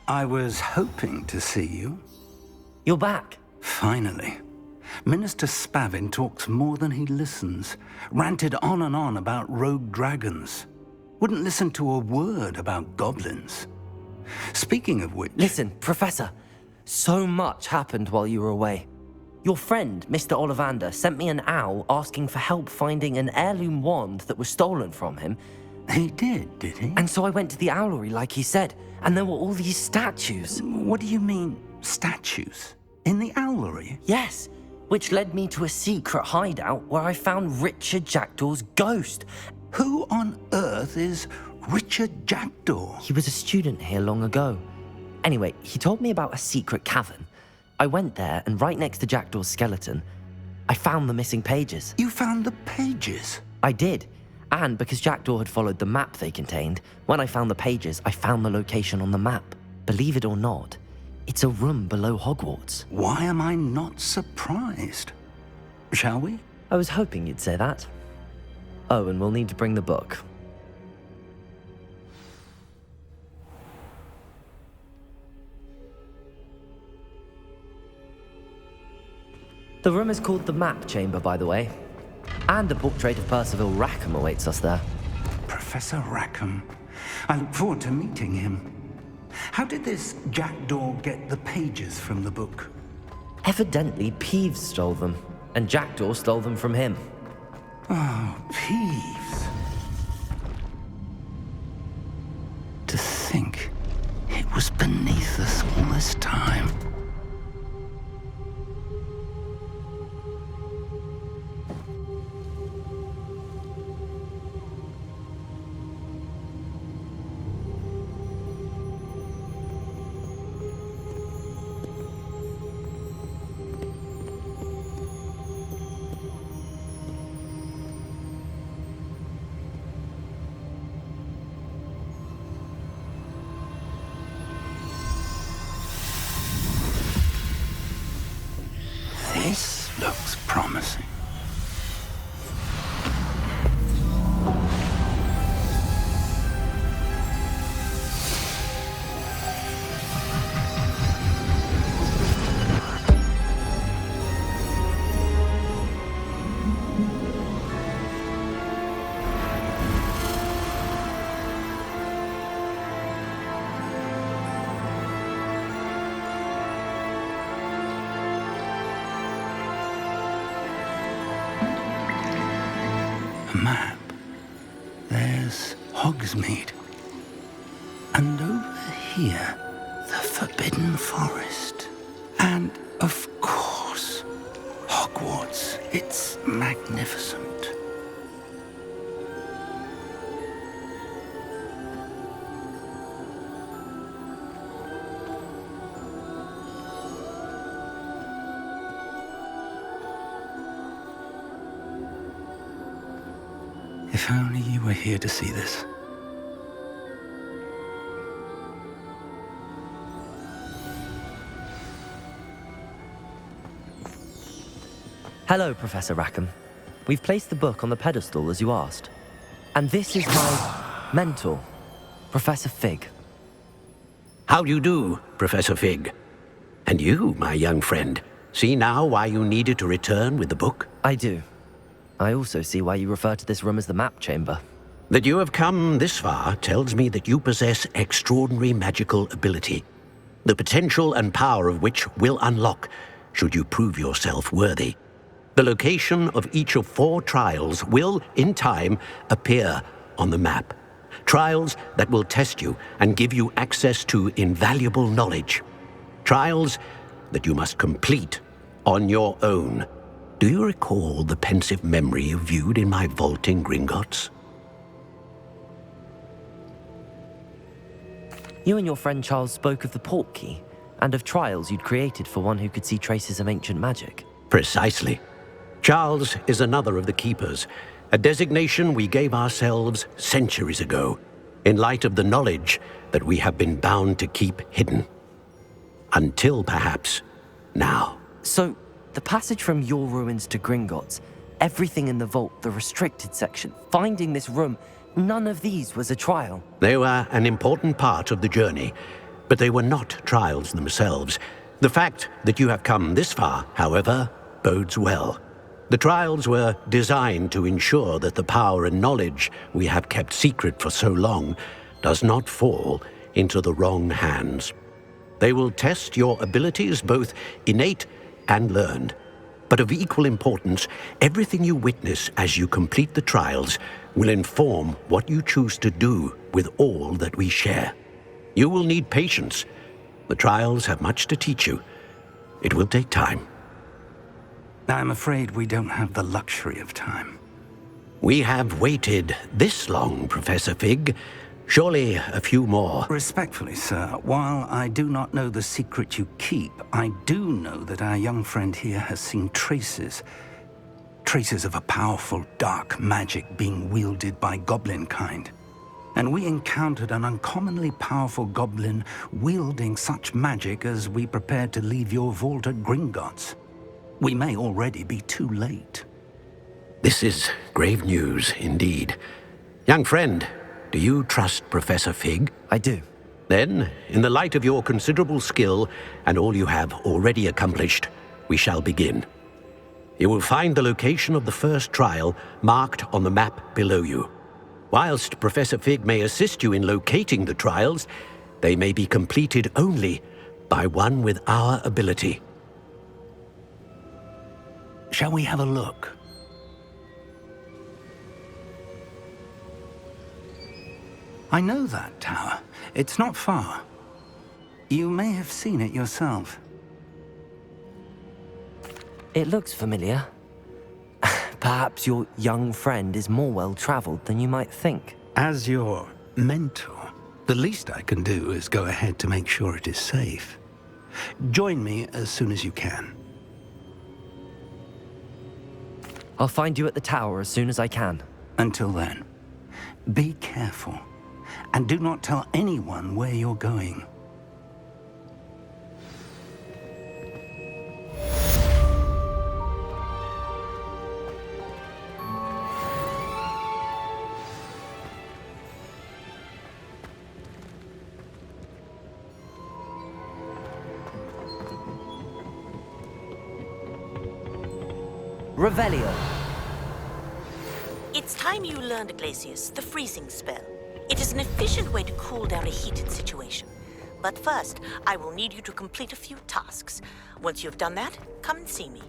I was hoping to see you. You're back. Finally. Minister Spavin talks more than he listens. Ranted on and on about rogue dragons. Wouldn't listen to a word about goblins. Speaking of which... Listen, Professor. So much happened while you were away. Your friend, Mr. Ollivander, sent me an owl asking for help finding an heirloom wand that was stolen from him. He did he? And so I went to the owlery like he said, and there were all these statues. What do you mean, statues? In the owlery? Yes, which led me to a secret hideout where I found Richard Jackdaw's ghost. Who on earth is Richard Jackdaw? He was a student here long ago. Anyway, he told me about a secret cavern. I went there, and right next to Jackdaw's skeleton, I found the missing pages. You found the pages? I did. And because Jackdaw had followed the map they contained, when I found the pages, I found the location on the map. Believe it or not, it's a room below Hogwarts. Why am I not surprised? Shall we? I was hoping you'd say that. Oh, and we'll need to bring the book. The room is called the Map Chamber, by the way. And a portrait of Percival Rackham awaits us there. Professor Rackham. I look forward to meeting him. How did this Jackdaw get the pages from the book? Evidently, Peeves stole them, and Jackdaw stole them from him. Oh, Peeves. To think it was beneath us all this time. This looks promising. A map. There's Hogsmeade. And over here, the Forbidden Forest. And, of course, Hogwarts. It's magnificent. If only you were here to see this. Hello, Professor Rackham. We've placed the book on the pedestal as you asked. And this is my mentor, Professor Fig. How do you do, Professor Fig? And you, my young friend, see now why you needed to return with the book? I do. I also see why you refer to this room as the Map Chamber. That you have come this far tells me that you possess extraordinary magical ability, the potential and power of which will unlock should you prove yourself worthy. The location of each of 4 trials will, in time, appear on the map. Trials that will test you and give you access to invaluable knowledge. Trials that you must complete on your own. Do you recall the pensive memory you viewed in my vault in Gringotts? You and your friend Charles spoke of the Portkey and of trials you'd created for one who could see traces of ancient magic. Precisely. Charles is another of the Keepers, a designation we gave ourselves centuries ago, in light of the knowledge that we have been bound to keep hidden. Until perhaps now. So, the passage from your ruins to Gringotts, Everything in the vault, the restricted section, finding this room, none of these was a trial. They were an important part of the journey, but they were not trials themselves. The fact that you have come this far, however, bodes well. The trials were designed to ensure that the power and knowledge we have kept secret for so long does not fall into the wrong hands. They will test your abilities, both innate and learned. But of equal importance, everything you witness as you complete the trials will inform what you choose to do with all that we share. You will need patience. The trials have much to teach you. It will take time. I'm afraid we don't have the luxury of time. We have waited this long, Professor Fig. Surely a few more. Respectfully, sir, while I do not know the secret you keep, I do know that our young friend here has seen traces of a powerful dark magic being wielded by goblin kind. And we encountered an uncommonly powerful goblin wielding such magic as we prepared to leave your vault at Gringotts. We may already be too late. This is grave news indeed. Young friend, do you trust Professor Fig? I do. Then, in the light of your considerable skill and all you have already accomplished, we shall begin. You will find the location of the first trial marked on the map below you. Whilst Professor Fig may assist you in locating the trials, they may be completed only by one with our ability. Shall we have a look? I know that tower. It's not far. You may have seen it yourself. It looks familiar. Perhaps your young friend is more well-traveled than you might think. As your mentor, the least I can do is go ahead to make sure it is safe. Join me as soon as you can. I'll find you at the tower as soon as I can. Until then, be careful. And do not tell anyone where you're going. Revelio. It's time you learned, Glacius, the freezing spell. It is an efficient way to cool down a heated situation. But first, I will need you to complete a few tasks. Once you've done that, come and see me.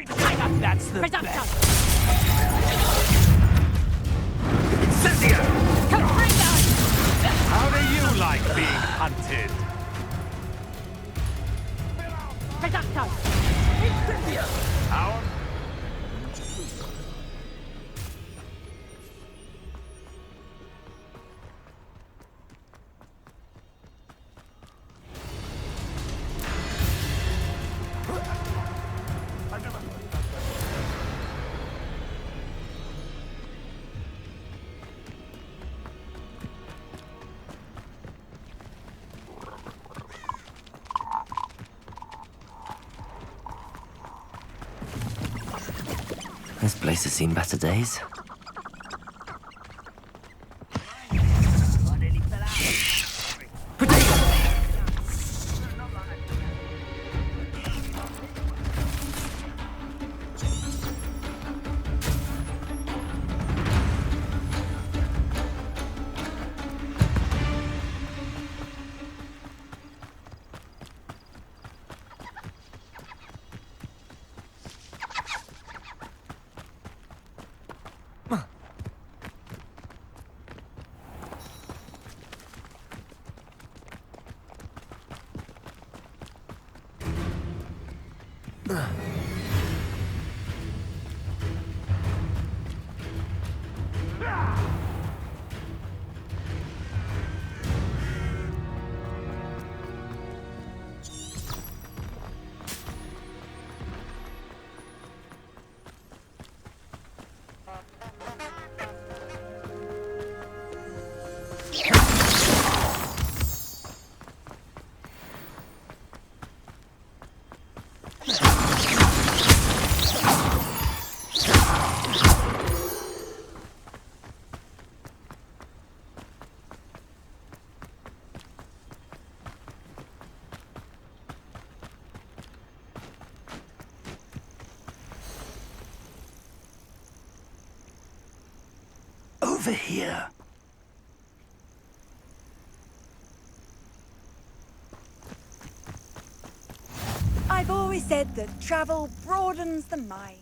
That's the best. Incendio! How do you like being hunted? How? This place has seen better days. Over here. I've always said that travel broadens the mind.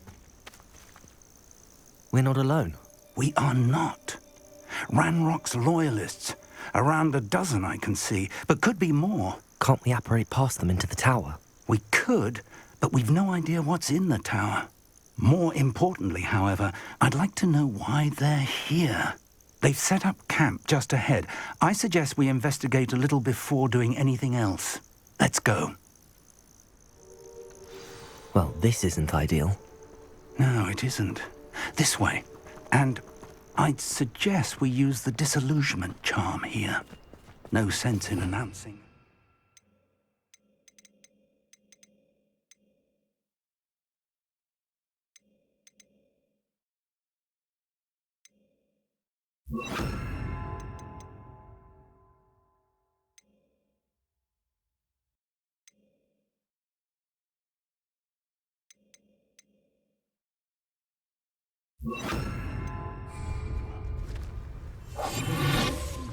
We're not alone. We are not. Ranrock's loyalists. Around a dozen I can see, but could be more. Can't we apparate past them into the tower? We could, but we've no idea what's in the tower. More importantly, however, I'd like to know why they're here. They've set up camp just ahead. I suggest we investigate a little before doing anything else. Let's go. Well, this isn't ideal. No, it isn't. This way. And I'd suggest we use the disillusionment charm here. No sense in announcing.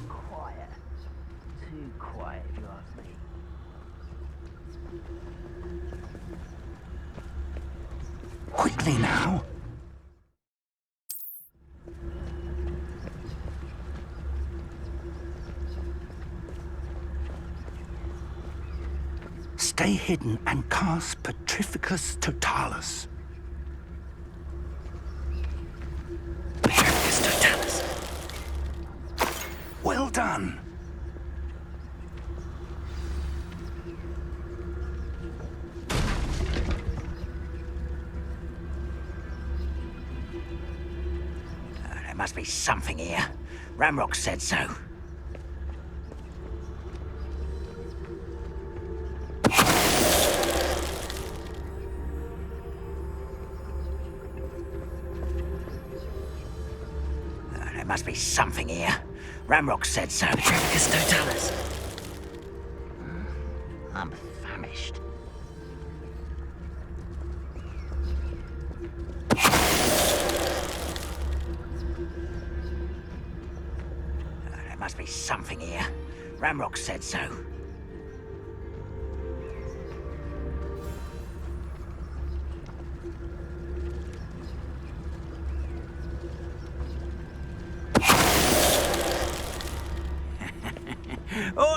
Quiet. Too quiet, if you ask me. Quickly now. Stay hidden and cast Petrificus Totalis. Petrificus Totalis. Well done. There must be something here. Ramrock said so. There must be something here. Ramrock said so. Petrificus Totalis. I'm famished. There must be something here. Ramrock said so.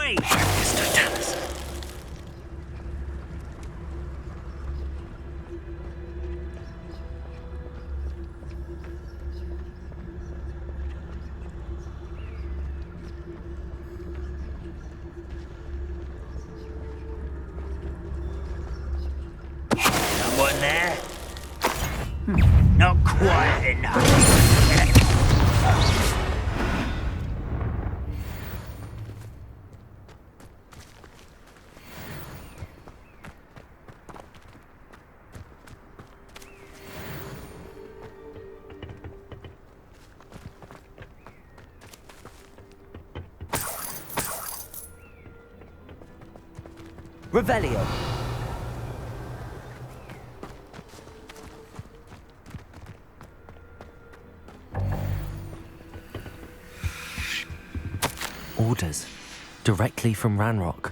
way! Someone there? Not quite enough. Revelio. Orders. Directly from Ranrock.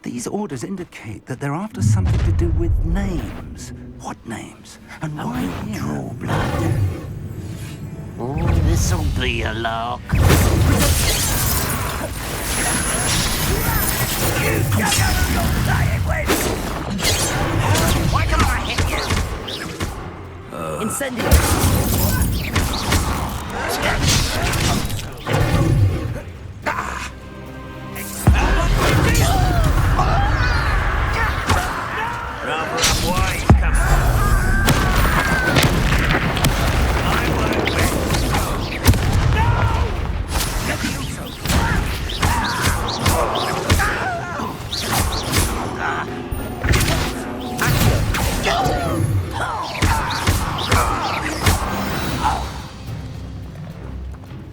These orders indicate that they're after something to do with names. What names? And why here? Blood. Oh, this'll be a lark. Why can't I hit you? Incendio.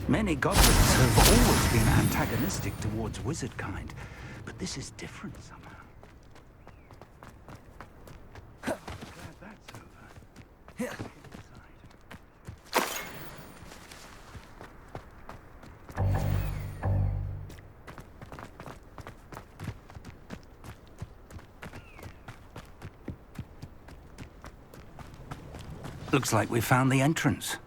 Many goblins have always been antagonistic towards wizard kind, but this is different somehow. Glad that's over. Looks like we found the entrance.